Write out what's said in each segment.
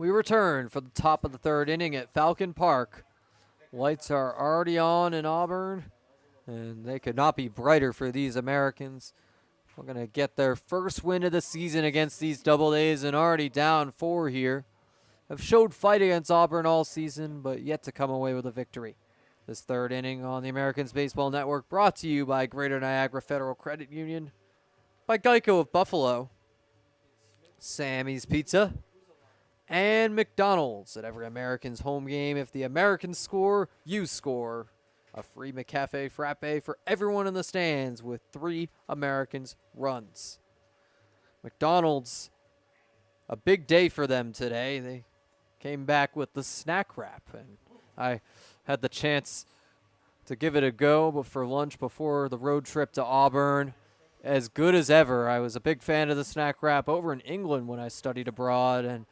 We return for the top of the third inning at Falcon Park. Lights are already on in Auburn, and they could not be brighter for these Americans. We're going to get their first win of the season against these Double A's and already down 4 here. Have showed fight against Auburn all season, but yet to come away with a victory. This third inning on the Americans Baseball Network brought to you by Greater Niagara Federal Credit Union, by Geico of Buffalo, Sammy's Pizza, and McDonald's. At every Americans home game, if the Americans score, you score. A free McCafe Frappe for everyone in the stands with 3 Americans runs. McDonald's, a big day for them today. They came back with the snack wrap, and I had the chance to give it a go but for lunch before the road trip to Auburn. As good as ever. I was a big fan of the snack wrap over in England when I studied abroad, and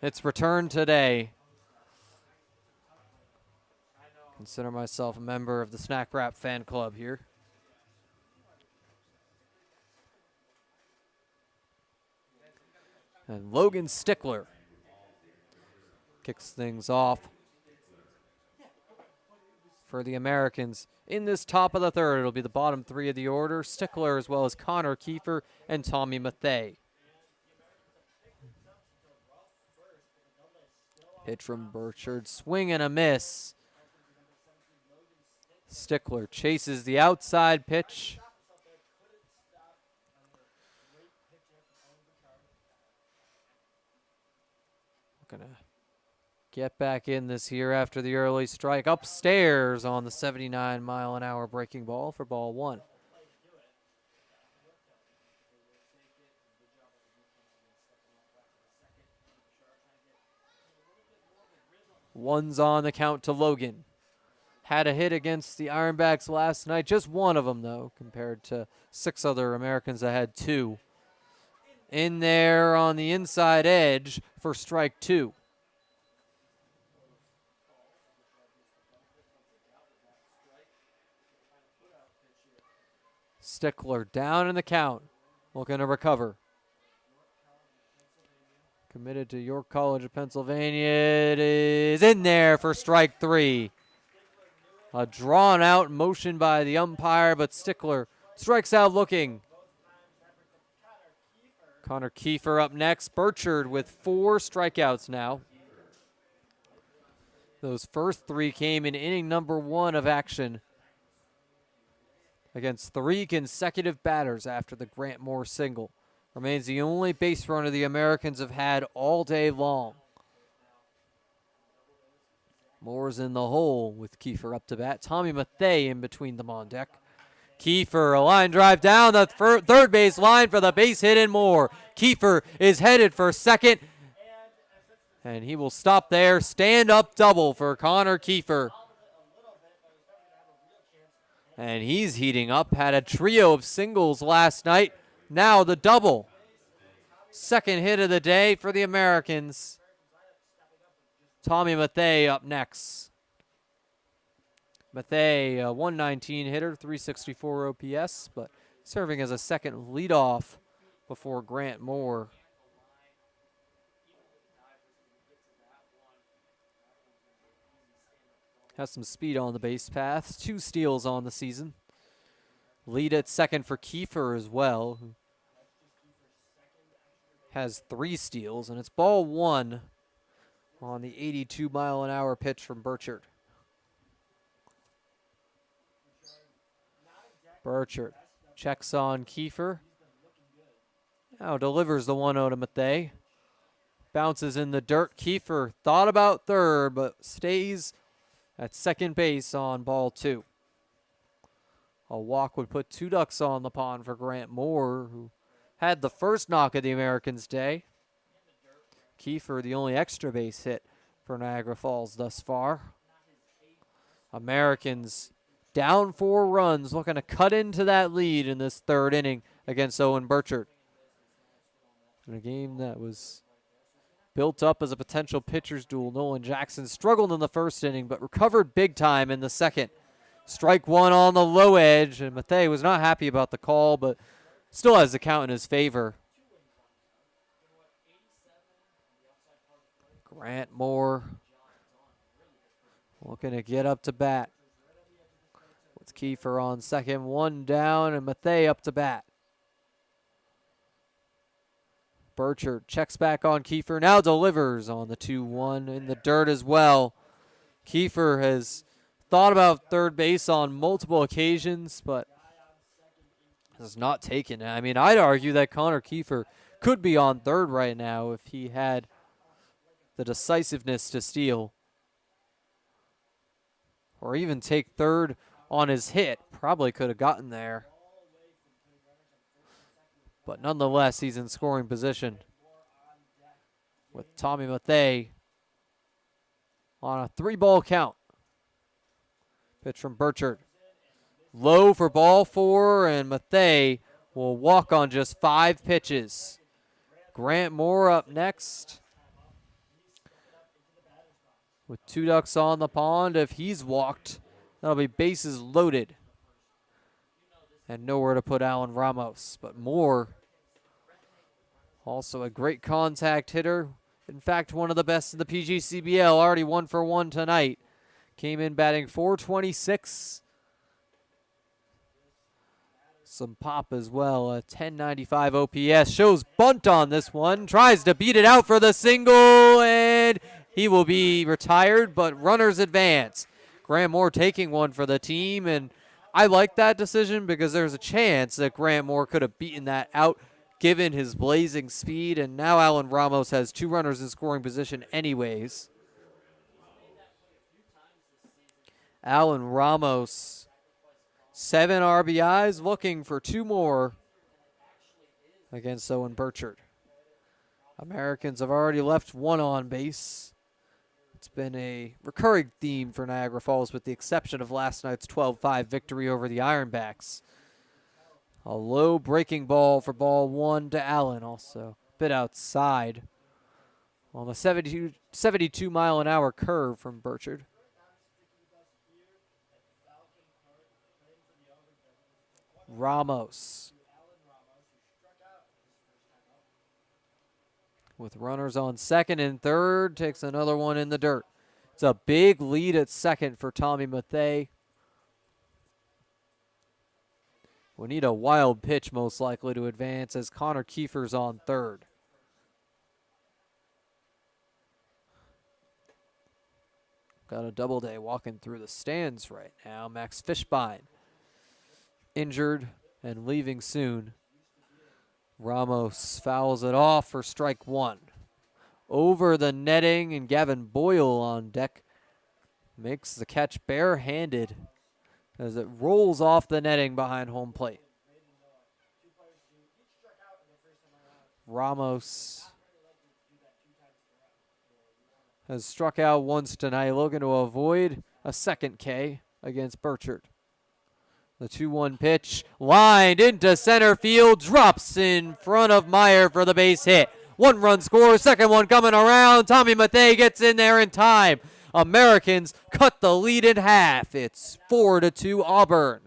it's returned today. Consider myself a member of the Snack Wrap fan club here. And Logan Stickler kicks things off for the Americans. In this top of the third, it'll be the bottom 3 of the order. Stickler as well as Connor Kiefer and Tommy Mathay. Pitch from Burchard, swing and a miss. Stickler chases the outside pitch. Gonna get back in this here after the early strike. Upstairs on the 79-mile-an-hour breaking ball for ball 1. One's on the count to Logan. Had a hit against the Ironbacks last night. Just one of them, though, compared to 6 other Americans that had 2. In there on the inside edge for strike 2. Stickler down in the count, looking to recover. Committed to York College of Pennsylvania. It is in there for strike 3. A drawn-out motion by the umpire, but Stickler strikes out looking. Connor Kiefer up next. Burchard with 4 strikeouts now. Those first 3 came in inning number 1 of action against 3 consecutive batters after the Grant Moore single. Remains the only base runner the Americans have had all day long. Moore's in the hole with Kiefer up to bat. Tommy Mathay in between them on deck. Kiefer, a line drive down the third base line for the base hit in Moore. Kiefer is headed for second, and he will stop there. Stand-up double for Connor Kiefer. And he's heating up. Had a trio of singles last night. Now the double. Second hit of the day for the Americans. Tommy Mathay up next. Mathay, a 119 hitter, 364 OPS, but serving as a second leadoff before Grant Moore. Has some speed on the base paths. 2 steals on the season. Lead at second for Kiefer as well, who has 3 steals, and it's ball 1 on the 82-mile-an-hour pitch from Burchard. Burchard checks on Kiefer. Now delivers the 1-0 to Mathay. Bounces in the dirt. Kiefer thought about third, but stays at second base on ball 2. A walk would put 2 ducks on the pond for Grant Moore, who had the first knock of the Americans' day. Kiefer, the only extra base hit for Niagara Falls thus far. Americans down 4 runs, looking to cut into that lead in this third inning against Owen Burchard. In a game that was built up as a potential pitcher's duel, Nolan Jackson struggled in the first inning, but recovered big time in the second. Strike 1 on the low edge, and Mathay was not happy about the call, but still has the count in his favor. Grant Moore looking to get up to bat. With Kiefer on second, one down, and Mathey up to bat. Burchard checks back on Kiefer, now delivers on the 2-1 in the dirt as well. Kiefer has thought about third base on multiple occasions, but has not taken it. I mean, I'd argue that Connor Kiefer could be on third right now if he had the decisiveness to steal. Or even take third on his hit. Probably could have gotten there. But nonetheless, he's in scoring position with Tommy Mathey on a 3-ball count. Pitch from Burchard. Low for ball 4, and Mathey will walk on just 5 pitches. Grant Moore up next. With 2 ducks on the pond, if he's walked, that'll be bases loaded. And nowhere to put Alan Ramos. But Moore, also a great contact hitter. In fact, one of the best in the PGCBL, already 1 for 1 tonight. Came in batting .426. Some pop as well, a 1095 OPS. Shows bunt on this one, tries to beat it out for the single, and he will be retired, but runners advance. Grant Moore taking one for the team, and I like that decision because there's a chance that Grant Moore could have beaten that out given his blazing speed, and now Alan Ramos has 2 runners in scoring position anyways. Alan Ramos, 7 RBIs, looking for 2 more against Owen Burchard. Americans have already left 1 on base. It's been a recurring theme for Niagara Falls with the exception of last night's 12-5 victory over the Ironbacks. A low breaking ball for ball 1 to Allen, also a bit outside on the 72 mile an hour curve from Burchard. Ramos with runners on second and third takes another one in the dirt. It's a big lead at second for Tommy Mathey. We need a wild pitch most likely to advance as Connor Kiefer's on third. Got a double day walking through the stands right now. Max Fishbein injured and leaving soon. Ramos fouls it off for strike 1. Over the netting, and Gavin Boyle on deck makes the catch barehanded as it rolls off the netting behind home plate. Ramos has struck out once tonight, looking to avoid a second K against Burchard. The 2-1 pitch, lined into center field, drops in front of Meyer for the base hit. 1 run score, second one coming around. Tommy Mathey gets in there in time. Americans cut the lead in half. It's 4-2 Auburn.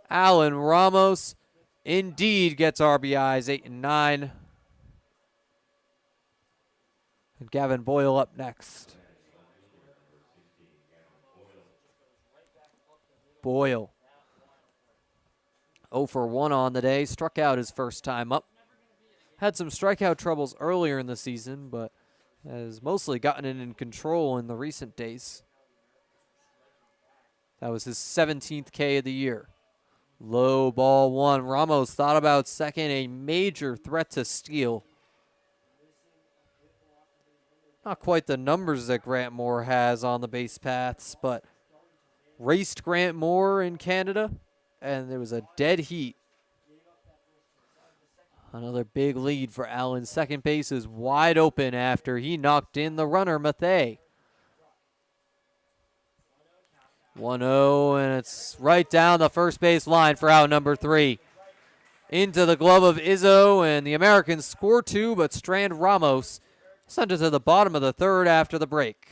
Alan Ramos indeed gets RBIs 8 and 9. And Gavin Boyle up next. Boyle, 0 for 1 on the day, struck out his first time up. Had some strikeout troubles earlier in the season, but has mostly gotten it in control in the recent days. That was his 17th K of the year. Low ball 1. Ramos thought about second, a major threat to steal. Not quite the numbers that Grant Moore has on the base paths, but raced Grant Moore in Canada, and there was a dead heat. Another big lead for Allen. Second base is wide open after he knocked in the runner, Mathey. 1-0, and it's right down the first base line for out number 3. Into the glove of Izzo, and the Americans score 2, but strand Ramos sent it to the bottom of the third after the break.